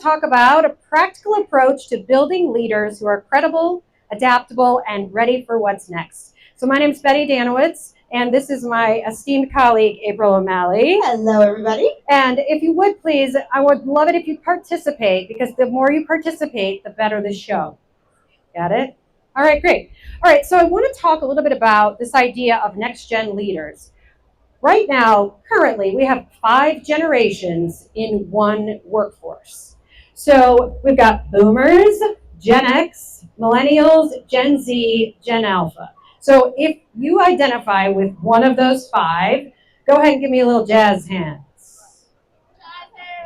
talk about a practical approach to building leaders who are credible, adaptable, and ready for what's next. So my name is Betty Dannewitz, and this is my esteemed colleague, April O'Malley. Hello, everybody. And if you would please, I would love it if you participate, because the more you participate, the better the show. Got it? All right, great. All right, so I want to talk a little bit about this idea of next-gen leaders. Right now, currently, we have 5 generations in one workforce. So we've got boomers, Gen X, millennials, Gen Z, Gen Alpha. So if you identify with one of those 5, go ahead and give me a little jazz hands.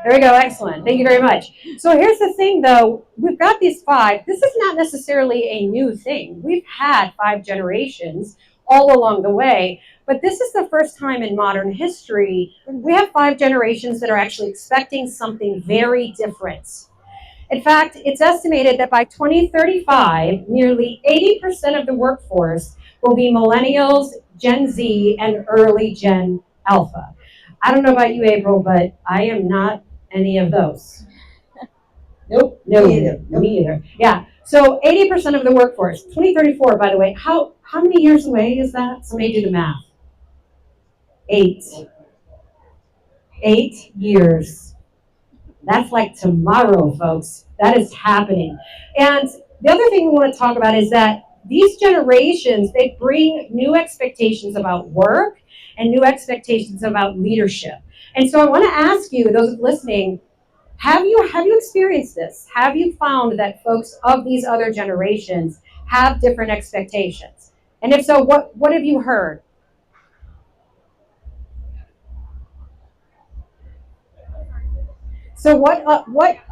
There we go, excellent. Thank you very much. So here's the thing though, we've got these 5. This is not necessarily a new thing. We've had 5 generations all along the way, but this is the first time in modern history we have 5 generations that are actually expecting something very different. In fact, it's estimated that by 2035, nearly 80% of the workforce will be millennials, Gen Z, and early Gen Alpha. I don't know about you, April, but I am not any of those. Nope, no, me either. Yeah, so 80% of the workforce, 2034, by the way, how many years away is that? Somebody do the math. 8. 8 years. That's like tomorrow, folks. That is happening. And the other thing we want to talk about is that these generations, they bring new expectations about work and new expectations about leadership. And so I want to ask you, those listening, have you experienced this? Have you found that folks of these other generations have different expectations? And if so, what have you heard? So what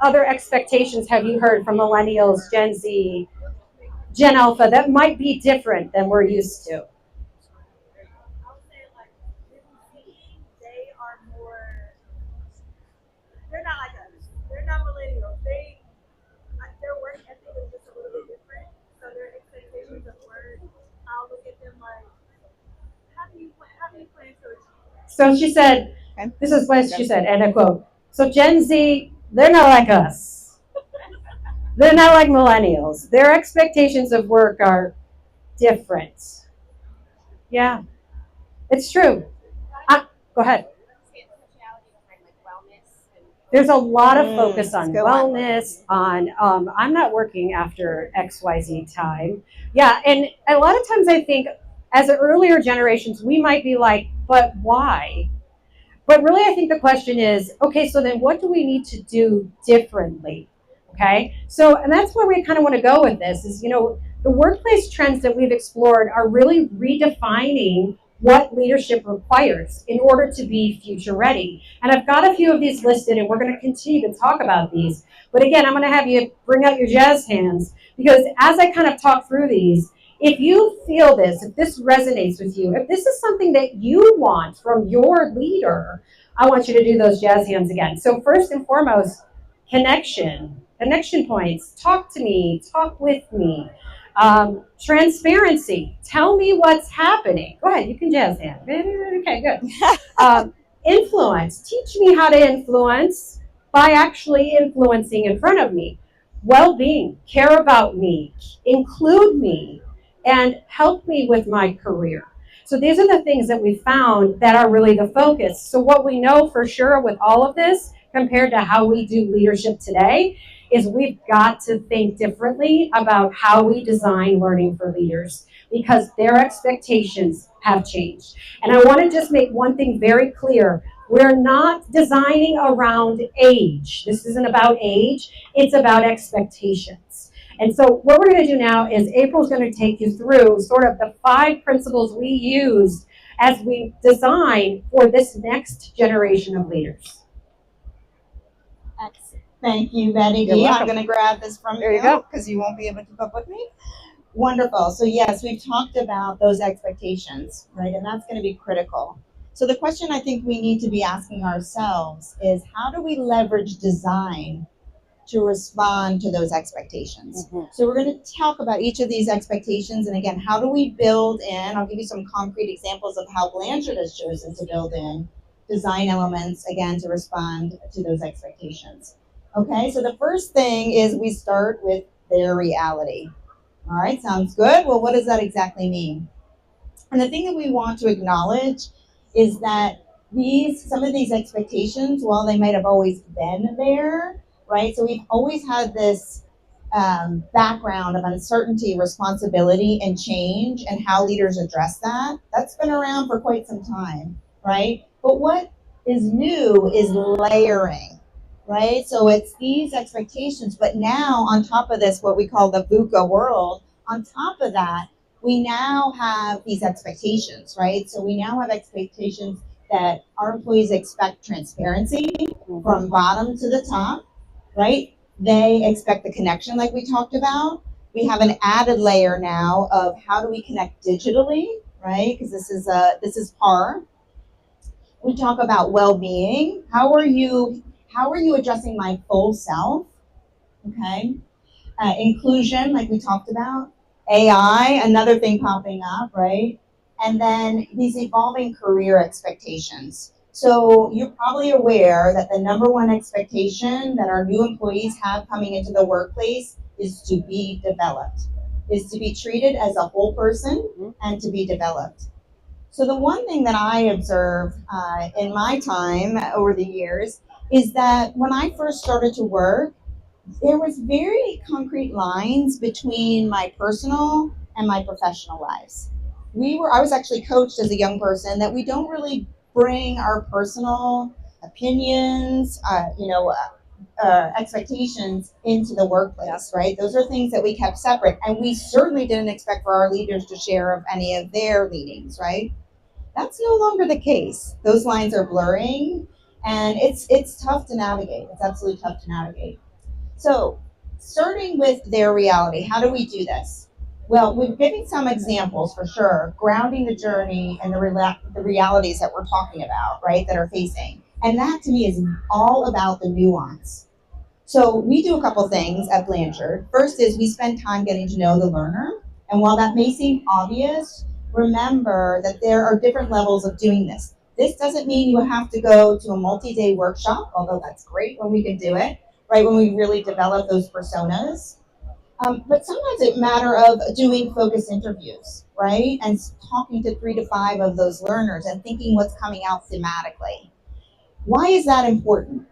other expectations have you heard from millennials, Gen Z, Gen Alpha that might be different than we're used to? I'll say like they are more. They're not like us. They're not millennials. Their work ethic is just a little bit different. So their expectations of work, I'll look at them like, how do you plan to achieve that? So she said, this is what she said, and I quote, so Gen Z, they're not like us. They're not like millennials. Their expectations of work are different. Yeah, it's true. Go ahead. There's a lot of focus on wellness, on I'm not working after XYZ time. Yeah, and a lot of times I think as earlier generations, we might be like, but why? But really, I think the question is, okay, so then what do we need to do differently? Okay, so, and that's where we kind of want to go with this is, the workplace trends that we've explored are really redefining what leadership requires in order to be future ready. And I've got a few of these listed, and we're going to continue to talk about these. But again, I'm going to have you bring out your jazz hands, because as I kind of talk through these, if you feel this, if this resonates with you, if this is something that you want from your leader, I want you to do those jazz hands again. So first and foremost, connection points. Talk to me, talk with me. Transparency, tell me what's happening. Go ahead, you can jazz hand. Okay, good. Influence, teach me how to influence by actually influencing in front of me. Well-being, care about me, include me, and help me with my career. So these are the things that we found that are really the focus. So what we know for sure with all of this, compared to how we do leadership today, is we've got to think differently about how we design learning for leaders, because their expectations have changed. And I want to just make one thing very clear. We're not designing around age. This isn't about age. It's about expectations. And so what we're going to do now is April's going to take you through sort of the 5 principles we use as we design for this next generation of leaders. Excellent. Thank you, Betty D. I'm going to grab this from you because you won't be able to keep up with me. Wonderful. So yes, we've talked about those expectations, right? And that's going to be critical. So the question I think we need to be asking ourselves is, how do we leverage design to respond to those expectations? Mm-hmm. So we're going to talk about each of these expectations, and again, how do we build in, I'll give you some concrete examples of how Blanchard has chosen to build in design elements, again, to respond to those expectations. Okay, so the first thing is we start with their reality. All right, sounds good. Well, what does that exactly mean? And the thing that we want to acknowledge is that some of these expectations, while they might have always been there, right? So we've always had this background of uncertainty, responsibility, and change, and how leaders address that. That's been around for quite some time, right? But what is new is layering, right? So it's these expectations, but now on top of this, what we call the VUCA world, on top of that, we now have these expectations, right? So we now have expectations that our employees expect transparency from bottom to the top, right? They expect the connection like we talked about. We have an added layer now of how do we connect digitally, right? Because this is PAR. We talk about well-being. How are you addressing my full self? Okay. Inclusion, like we talked about. AI, another thing popping up, right? And then these evolving career expectations. So you're probably aware that the number one expectation that our new employees have coming into the workplace is to be developed, is to be treated as a whole person and to be developed. So the one thing that I observed in my time over the years is that when I first started to work, there was very concrete lines between my personal and my professional lives. I was actually coached as a young person that we don't really bring our personal opinions, expectations into the workplace, right? Those are things that we kept separate, and we certainly didn't expect for our leaders to share of any of their leadings, right? That's no longer the case. Those lines are blurring, and it's tough to navigate. It's absolutely tough to navigate. So, starting with their reality, how do we do this? Well, we've given some examples for sure, grounding the journey and the realities that we're talking about, right, that are facing. And that to me is all about the nuance. So, we do a couple things at Blanchard. First is we spend time getting to know the learner. And while that may seem obvious, remember that there are different levels of doing this. This doesn't mean you have to go to a multi-day workshop, although that's great when we can do it, right, when we really develop those personas. But sometimes it's a matter of doing focus interviews, right, and talking to 3 to 5 of those learners and thinking what's coming out thematically. Why is that important?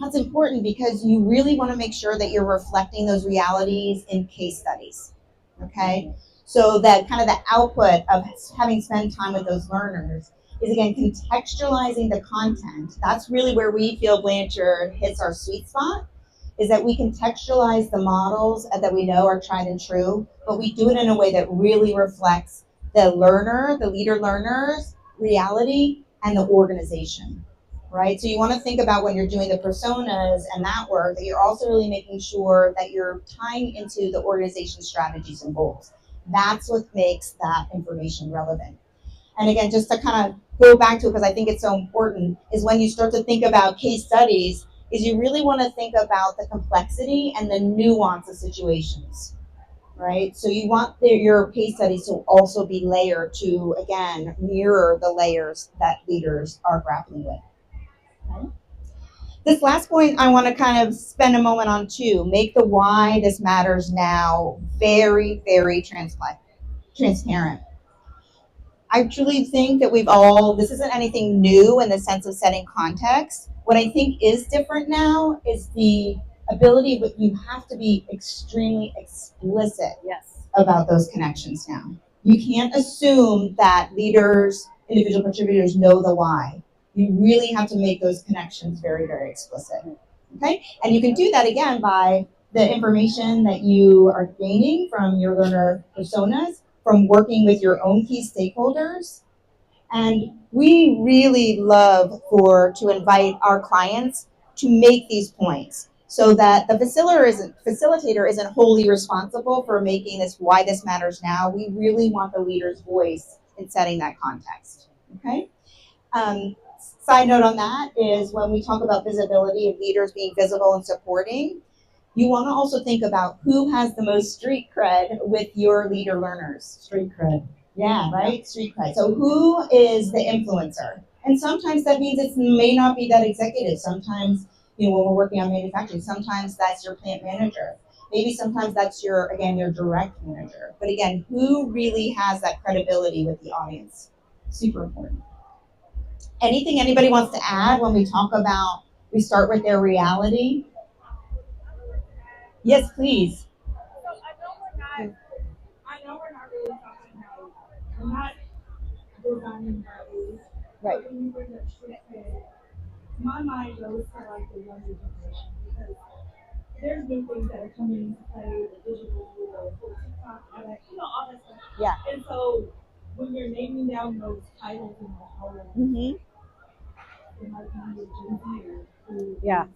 That's important because you really want to make sure that you're reflecting those realities in case studies, okay? So that kind of the output of having spent time with those learners is, again, contextualizing the content. That's really where we feel Blanchard hits our sweet spot, is that we contextualize the models that we know are tried and true, but we do it in a way that really reflects the learner, the leader learner's reality, and the organization, right? So you want to think about when you're doing the personas and that work, that you're also really making sure that you're tying into the organization strategies and goals. That's what makes that information relevant. And again, just to kind of go back to it, because I think it's so important, is when you start to think about case studies, is you really want to think about the complexity and the nuance of situations, right? So you want your case studies to also be layered to, again, mirror the layers that leaders are grappling with. Okay? This last point I want to kind of spend a moment on too. Make the why this matters now very, very transparent. I truly think that this isn't anything new in the sense of setting context. What I think is different now is the ability, but you have to be extremely explicit about those connections now. You can't assume that leaders, individual contributors know the why. You really have to make those connections very, very explicit. Okay? And you can do that again by the information that you are gaining from your learner personas, from working with your own key stakeholders. And we really love to invite our clients to make these points so that the facilitator isn't wholly responsible for making this why this matters now. We really want the leader's voice in setting that context. Okay? Side note on that is when we talk about visibility of leaders being visible and supporting, you want to also think about who has the most street cred with your leader learners. Street cred. Yeah, right? Street cred. So who is the influencer? And sometimes that means it may not be that executive. Sometimes, when we're working on manufacturing, sometimes that's your plant manager. Maybe sometimes that's your direct manager. But again, who really has that credibility with the audience? Super important. Anything anybody wants to add when we talk about, we start with their reality? Yes, please. So I know we're not really talking about, we're not designing our age. Right. But when you bring up street cred, my mind goes to like the younger generation because there's new things that are coming into play, the digital, the TikTok, all that, all that stuff. Yeah. And so when you're naming down those titles in the whole, Mm-hmm. it might be a Gen Zer who Yeah. is,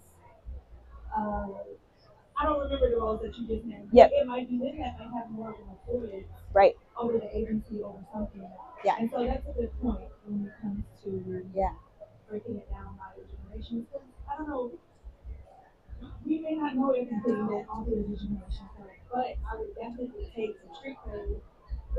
I don't remember the roles that you just named. Yep. It might be them that may have more of an authority Right. over the agency over something. Yeah. And so that's a good point when it comes to Yeah. breaking it down by the generations. I don't know. We may not know everything that all the other generations know, but I would definitely take some street cred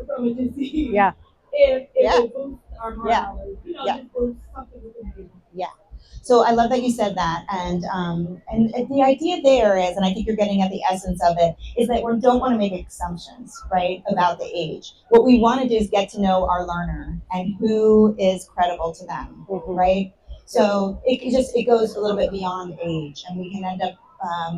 from a Gen Z. Yeah. If Yeah. it boosts our morale, Yeah. just boosts something within the agency. Yeah. So I love that you said that, and the idea there is, and I think you're getting at the essence of it, is that we don't want to make assumptions, right, about the age. What we want to do is get to know our learner and who is credible to them, right? So it goes a little bit beyond age, and we can end up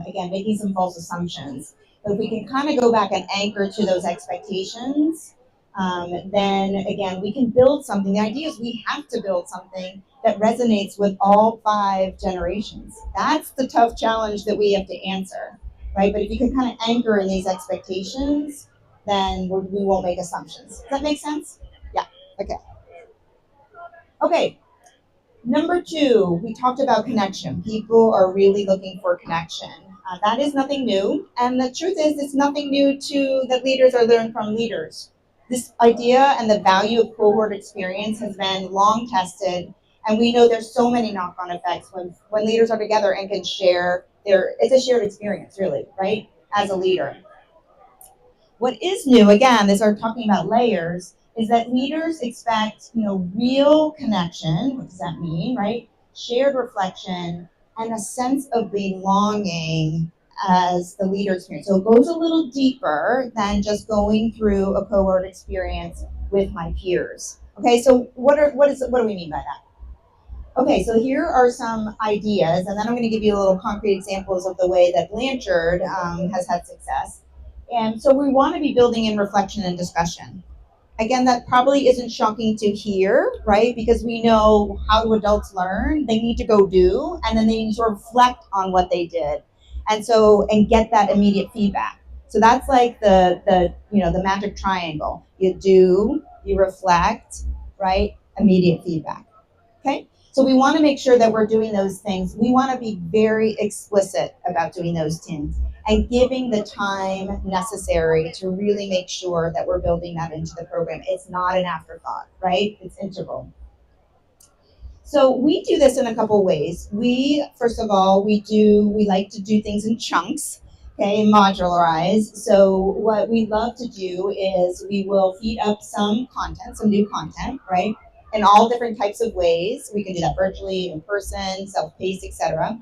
again making some false assumptions. But if we can kind of go back and anchor to those expectations, then again we can build something. The idea is we have to build something that resonates with all 5 generations. That's the tough challenge that we have to answer, right? But if you can kind of anchor in these expectations, then we won't make assumptions. Does that make sense? Yeah. Okay. Okay. Number 2, we talked about connection. People are really looking for connection. That is nothing new, and the truth is, it's nothing new to that leaders are learning from leaders. This idea and the value of cohort experience has been long tested. And we know there's so many knock-on effects when leaders are together and can share it's a shared experience, really, right? As a leader. What is new, again, as we're talking about layers, is that leaders expect, real connection. What does that mean, right? Shared reflection and a sense of belonging as the leader experience. So it goes a little deeper than just going through a cohort experience with my peers. Okay, so what do we mean by that? Okay, so here are some ideas, and then I'm going to give you a little concrete examples of the way that Blanchard has had success. And so we want to be building in reflection and discussion. Again, that probably isn't shocking to hear, right? Because we know how do adults learn? They need to go do, and then they need to reflect on what they did, and get that immediate feedback. So that's like the magic triangle. You do, you reflect, right? Immediate feedback. Okay. So we want to make sure that we're doing those things. We want to be very explicit about doing those things and giving the time necessary to really make sure that we're building that into the program. It's not an afterthought, right? It's integral. So we do this in a couple ways. First of all, we like to do things in chunks, okay, modularize. So what we love to do is we will feed up some new content, right? In all different types of ways. We can do that virtually, in person, self-paced, etc.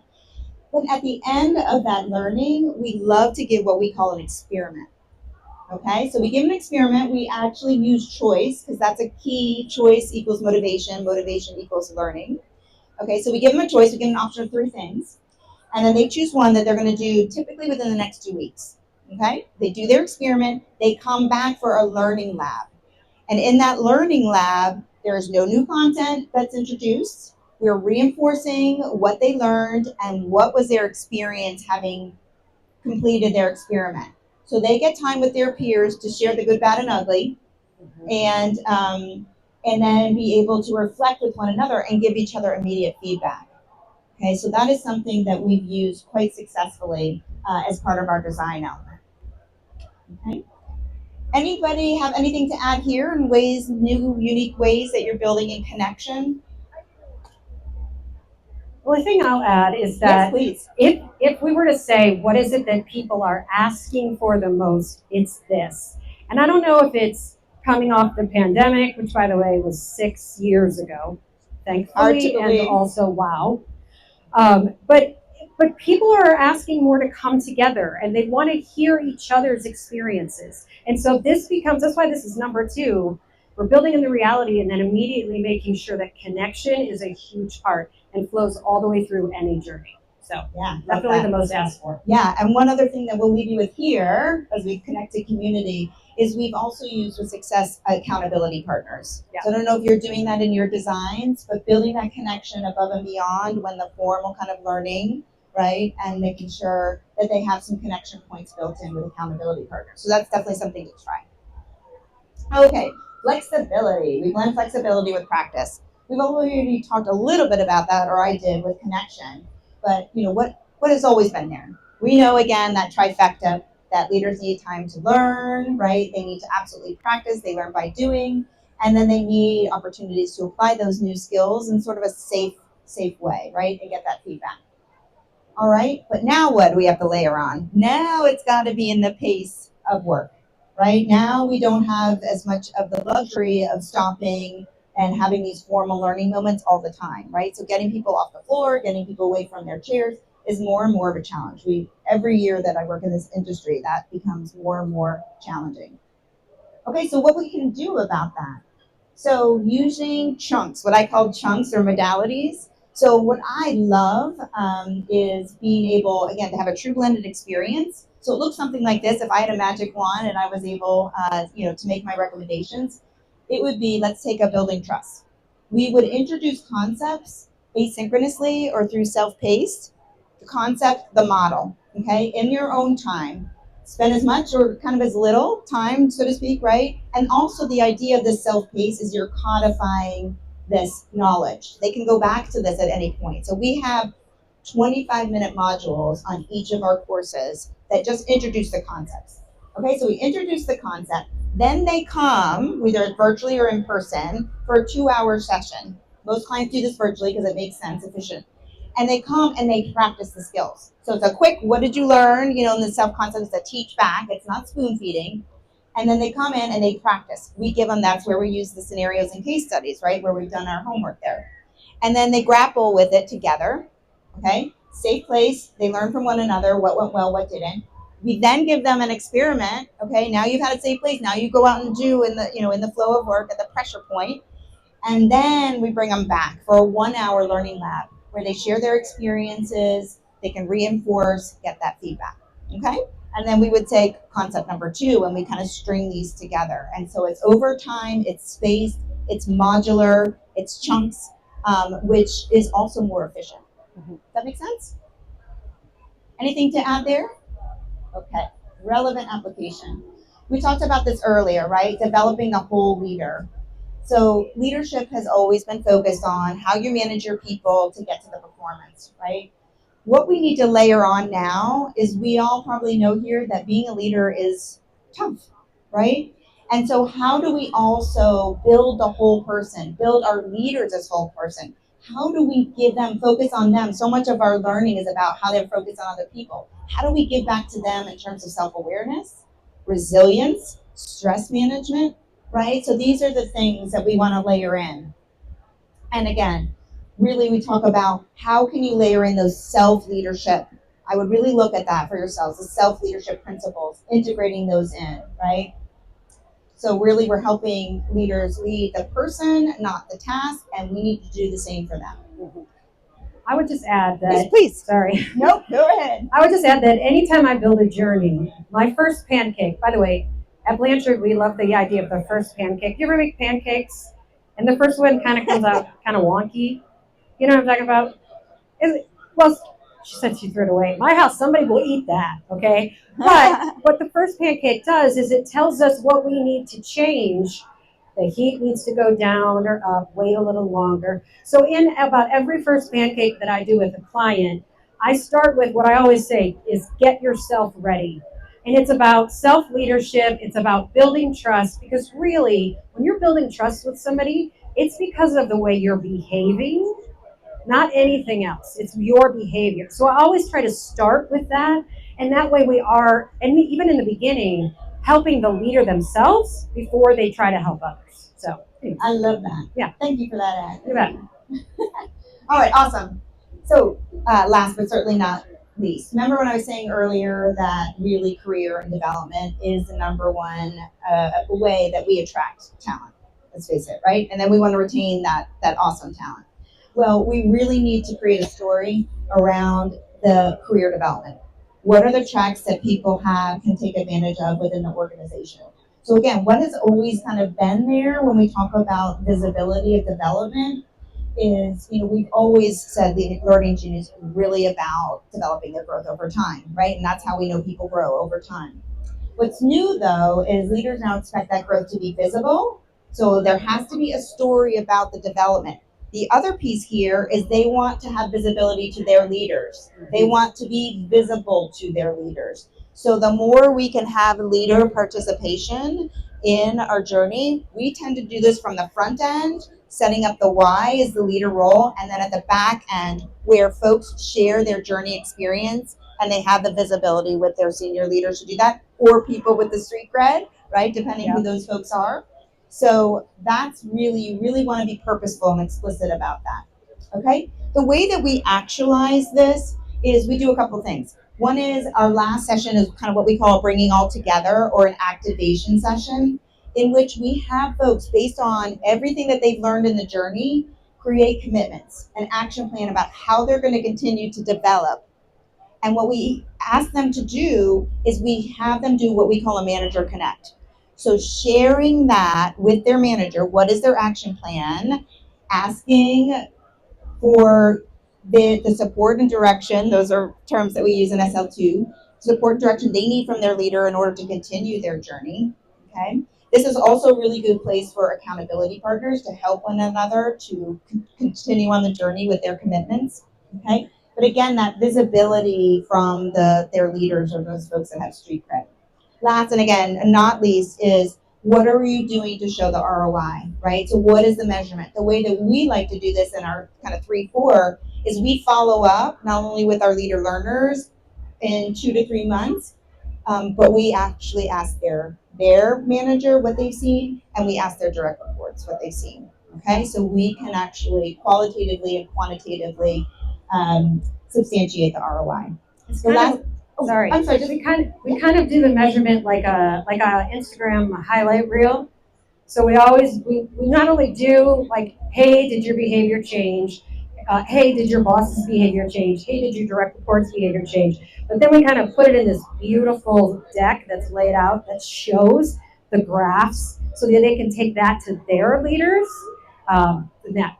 But at the end of that learning, we love to give what we call an experiment. Okay, so we give an experiment. We actually use choice because that's a key. Choice equals motivation. Motivation equals learning. Okay, so we give them a choice. We give them an option of 3 things. And then they choose one that they're going to do typically within the next 2 weeks. Okay, they do their experiment. They come back for a learning lab. And in that learning lab, there is no new content that's introduced. We're reinforcing what they learned and what was their experience having completed their experiment. So they get time with their peers to share the good, bad, and ugly, and then be able to reflect with one another and give each other immediate feedback. Okay, so that is something that we've used quite successfully as part of our design element. Okay. Anybody have anything to add here in new, unique ways that you're building in connection? Well, the thing I'll add is that Yes, please. if we were to say, what is it that people are asking for the most, it's this. And I don't know if it's coming off the pandemic, which, by the way, was 6 years ago, Hard to thankfully, believe. and also wow. But But people are asking more to come together and they want to hear each other's experiences. And so that's why this is number 2. We're building in the reality and then immediately making sure that connection is a huge part and flows all the way through any journey. So Yeah, definitely the most asked for. Yeah, and one other thing that we'll leave you with here as we connect to community is we've also used with success accountability partners. Yeah. So I don't know if you're doing that in your designs, but building that connection above and beyond when the formal kind of learning, right? And making sure that they have some connection points built in with accountability partners. So that's definitely something to try. Okay, flexibility. We blend flexibility with practice. We've already talked a little bit about that, or I did with connection. But what has always been there? We know again that trifecta that leaders need time to learn, right? They need to absolutely practice. They learn by doing, and then they need opportunities to apply those new skills in sort of a safe way, right? And get that feedback. All right, but now what do we have to layer on? Now it's got to be in the pace of work. Right now, we don't have as much of the luxury of stopping and having these formal learning moments all the time, right? So getting people off the floor, getting people away from their chairs is more and more of a challenge. Every year that I work in this industry, that becomes more and more challenging. Okay, so what we can do about that? So using chunks, what I call chunks or modalities. So what I love is being able, again, to have a true blended experience. So it looks something like this. If I had a magic wand and I was able, to make my recommendations, it would be, let's take a building trust. We would introduce concepts asynchronously or through self-paced. The concept, the model, okay, in your own time. Spend as much or kind of as little time, so to speak, right? And also the idea of this self-pace is you're codifying this knowledge. They can go back to this at any point. So we have 25-minute modules on each of our courses that just introduce the concepts. Okay, so we introduce the concept, then they come, either virtually or in person, for a 2-hour session. Most clients do this virtually because it makes sense, efficient. And they come and they practice the skills. So it's a quick, what did you learn? In the self-concept, it's a teach back. It's not spoon feeding. And then they come in and they practice. We give them, that's where we use the scenarios and case studies, right? Where we've done our homework there. And then they grapple with it together, okay? Safe place, they learn from one another, what went well, what didn't. We then give them an experiment, okay? Now you've had a safe place, now you go out and do in the flow of work at the pressure point. And then we bring them back for a 1-hour learning lab where they share their experiences, they can reinforce, get that feedback, okay? And then we would take concept number 2 and we kind of string these together. And so it's over time, it's spaced, it's modular, it's chunks, which is also more efficient. Does that make sense? Anything to add there? Okay, relevant application. We talked about this earlier, right? Developing the whole leader. So leadership has always been focused on how you manage your people to get to the performance, right? What we need to layer on now is we all probably know here that being a leader is tough, right? And so how do we also build the whole person, build our leaders as whole person? How do we give them, focus on them? So much of our learning is about how they're focused on other people. How do we give back to them in terms of self-awareness, resilience, stress management, right? So these are the things that we want to layer in. And again, really we talk about how can you layer in those self-leadership. I would really look at that for yourselves, the self-leadership principles, integrating those in, right? So really we're helping leaders lead the person, not the task, and we need to do the same for them. I would just add that. Yes, please. Sorry. Nope, go ahead. I would just add that anytime I build a journey, my first pancake, by the way, at Blanchard, we love the idea of the first pancake. You ever make pancakes and the first one kind of comes out kind of wonky? You know what I'm talking about? Well, she said she threw it away. My house, somebody will eat that, okay? But what the first pancake does is it tells us what we need to change. The heat needs to go down or up, wait a little longer. So in about every first pancake that I do with a client, I start with what I always say is get yourself ready. And it's about self-leadership. It's about building trust, because really, when you're building trust with somebody, it's because of the way you're behaving, not anything else. It's your behavior. So I always try to start with that. And that way we are, and even in the beginning, helping the leader themselves before they try to help others. So I love that. Yeah. Thank you for that, Ed. You bet. All right, awesome. So last but certainly not least, remember when I was saying earlier that really career and development is the number one way that we attract talent. Let's face it, right? And then we want to retain that awesome talent. Well, we really need to create a story around the career development. What are the tracks that people can take advantage of within the organization? So again, what has always kind of been there when we talk about visibility of development is, we've always said learning is really about developing their growth over time, right? And that's how we know people grow over time. What's new though is leaders now expect that growth to be visible. So there has to be a story about the development. The other piece here is they want to have visibility to their leaders. They want to be visible to their leaders. So the more we can have leader participation in our journey, we tend to do this from the front end, setting up the why is the leader role, and then at the back end where folks share their journey experience and they have the visibility with their senior leaders to do that, or people with the street cred, right, depending who those folks are. So that's really, you really want to be purposeful and explicit about that, okay? The way that we actualize this is we do a couple things. One is our last session is kind of what we call bringing all together, or an activation session, in which we have folks, based on everything that they've learned in the journey, create commitments, an action plan about how they're going to continue to develop. And what we ask them to do is we have them do what we call a manager connect. So sharing that with their manager, what is their action plan, asking for the support and direction, those are terms that we use in SL2, support and direction they need from their leader in order to continue their journey, okay? This is also a really good place for accountability partners to help one another to continue on the journey with their commitments, okay? But again, that visibility from their leaders or those folks that have street cred. Last, and again, not least, is what are you doing to show the ROI, right? So what is the measurement? The way that we like to do this in our kind of 3-4 is we follow up not only with our leader learners in 2 to 3 months, but we actually ask their manager what they've seen, and we ask their direct reports what they've seen, okay? So we can actually qualitatively and quantitatively substantiate the ROI. So last, sorry. I'm sorry. We kind of do the measurement like a Instagram highlight reel. So we not only do like, hey, did your behavior change? Hey, did your boss's behavior change? Hey, did your direct reports behavior change? But then we kind of put it in this beautiful deck that's laid out that shows the graphs so that they can take that to their leaders.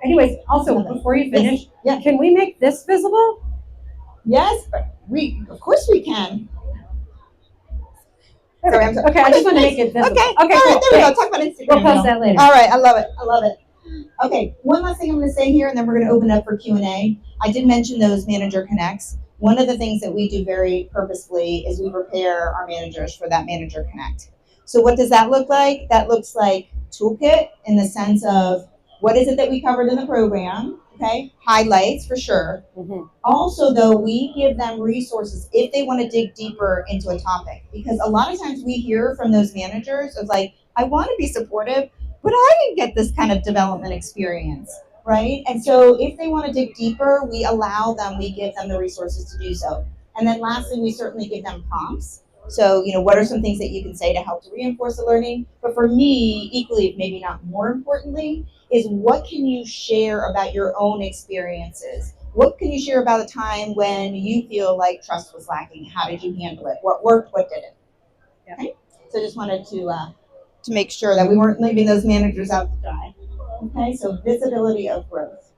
Anyways, also before you finish, can we make this visible? Yes, of course we can. Sorry, I'm sorry. Okay, I just want to make it visible. Okay, all right, cool. there we go. Talk about Instagram. We'll post that later. All right, I love it. Okay, one last thing I'm going to say here, and then we're going to open up for Q&A. I did mention those manager connects. One of the things that we do very purposefully is we prepare our managers for that manager connect. So what does that look like? That looks like toolkit in the sense of what is it that we covered in the program, okay? Highlights for sure. Mm-hmm. Also, though, we give them resources if they want to dig deeper into a topic, because a lot of times we hear from those managers of like, I want to be supportive, but I didn't get this kind of development experience, right? And so if they want to dig deeper, we give them the resources to do so. And then lastly, we certainly give them prompts. So, what are some things that you can say to help to reinforce the learning? But for me, equally, maybe not more importantly, is what can you share about your own experiences? What can you share about a time when you feel like trust was lacking? How did you handle it? What worked? What didn't? Okay. So I just wanted to make sure that we weren't leaving those managers out to dry. Okay. So visibility of growth.